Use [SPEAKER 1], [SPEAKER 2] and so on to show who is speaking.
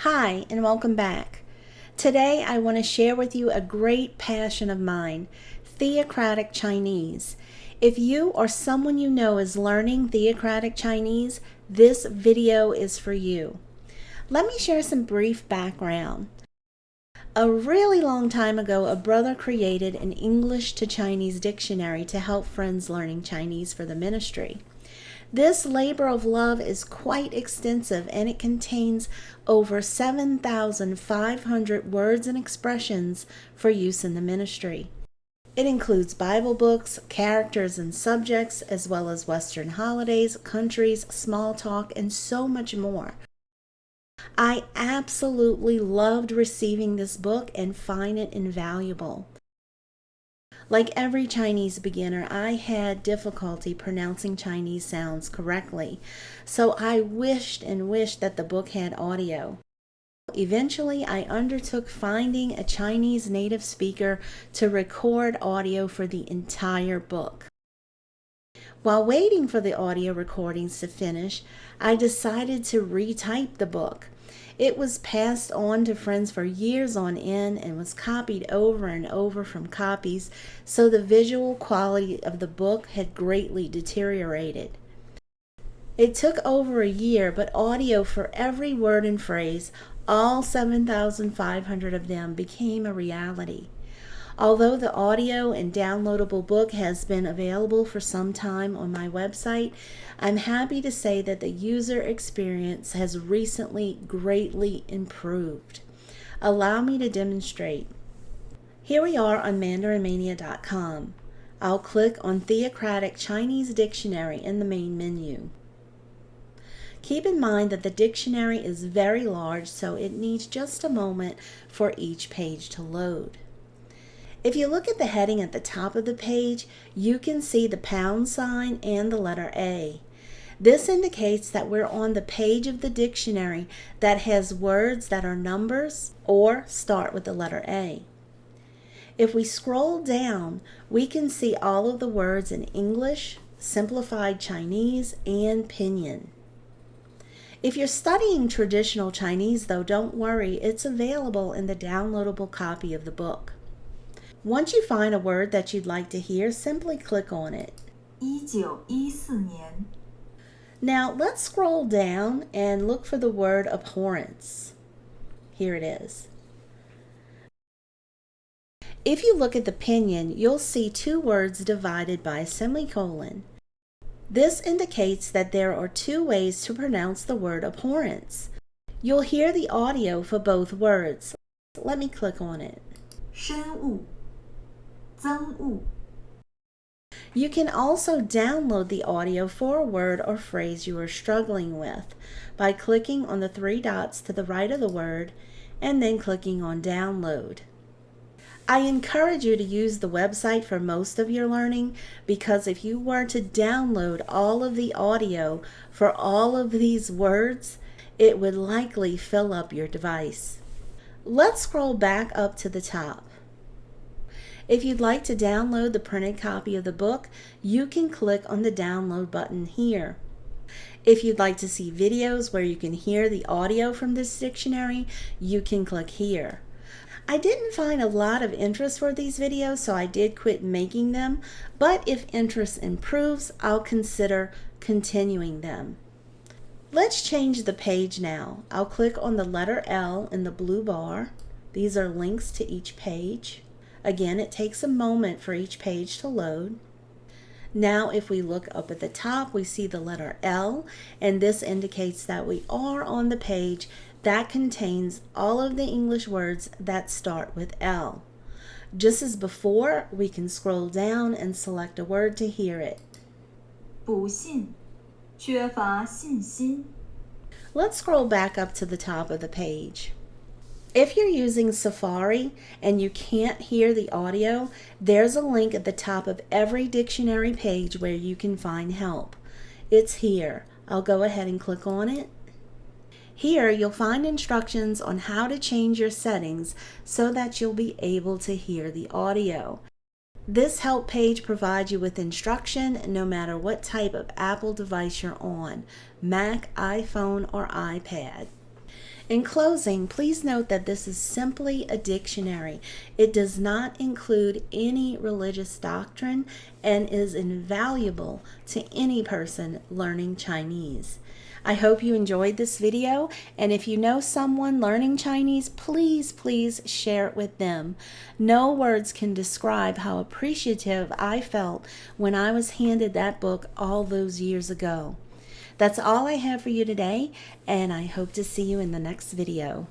[SPEAKER 1] Hi, and welcome back. Today I want to share with you a great passion of mine, Theocratic Chinese. If you or someone you know is learning Theocratic Chinese, this video is for you. Let me share some brief background. A really long time ago, a brother created an English to Chinese dictionary to help friends learning Chinese for the ministry. This labor of love is quite extensive, and it contains over 7,500 words and expressions for use in the ministry. It includes Bible books, characters and subjects, as well as Western holidays, countries, small talk, and so much more. I absolutely loved receiving this book and find it invaluable. Like every Chinese beginner, I had difficulty pronouncing Chinese sounds correctly, so I wished that the book had audio. Eventually, I undertook finding a Chinese native speaker to record audio for the entire book. While waiting for the audio recordings to finish, I decided to retype the book. It was passed on to friends for years on end and was copied over and over from copies, so the visual quality of the book had greatly deteriorated. It took over a year, but audio for every word and phrase, all 7,500 of them, became a reality. Although the audio and downloadable book has been available for some time on my website, I'm happy to say that the user experience has recently greatly improved. Allow me to demonstrate. Here we are on mandarinmania.com. I'll click on Theocratic Chinese Dictionary in the main menu. Keep in mind that the dictionary is very large, so it needs just a moment for each page to load. If you look at the heading at the top of the page, you can see the pound sign and the letter A. This indicates that we're on the page of the dictionary that has words that are numbers or start with the letter A. If we scroll down, we can see all of the words in English, Simplified Chinese, and Pinyin. If you're studying traditional Chinese, though, don't worry, it's available in the downloadable copy of the book. Once you find a word that you'd like to hear, simply click on it.
[SPEAKER 2] 1914年
[SPEAKER 1] Now let's scroll down and look for the word abhorrence. Here it is. If you look at the pinyin, you'll see two words divided by a semicolon. This indicates that there are two ways to pronounce the word abhorrence. You'll hear the audio for both words. Let me click on it.
[SPEAKER 2] 深恶憎恶
[SPEAKER 1] You can also download the audio for a word or phrase you are struggling with by clicking on the three dots to the right of the word and then clicking on download. I encourage you to use the website for most of your learning, because if you were to download all of the audio for all of these words, it would likely fill up your device. Let's scroll back up to the top. If you'd like to download the printed copy of the book, you can click on the download button here. If you'd like to see videos where you can hear the audio from this dictionary, you can click here. I didn't find a lot of interest for these videos, so I did quit making them, but if interest improves, I'll consider continuing them. Let's change the page now. I'll click on the letter L in the blue bar. These are links to each page. Again, it takes a moment for each page to load. Now, if we look up at the top, we see the letter L, and this indicates that we are on the page that contains all of the English words that start with L. Just as before, we can scroll down and select a word to hear it.
[SPEAKER 2] 不信缺乏信心
[SPEAKER 1] Let's scroll back up to the top of the page. If you're using Safari and you can't hear the audio, there's a link at the top of every dictionary page where you can find help. It's here. I'll go ahead and click on it. Here you'll find instructions on how to change your settings so that you'll be able to hear the audio. This help page provides you with instruction no matter what type of Apple device you're on, Mac, iPhone, or iPad. In closing, please note that this is simply a dictionary. It does not include any religious doctrine and is invaluable to any person learning Chinese. I hope you enjoyed this video, and if you know someone learning Chinese, please share it with them. No words can describe how appreciative I felt when I was handed that book all those years ago. That's all I have for you today, and I hope to see you in the next video.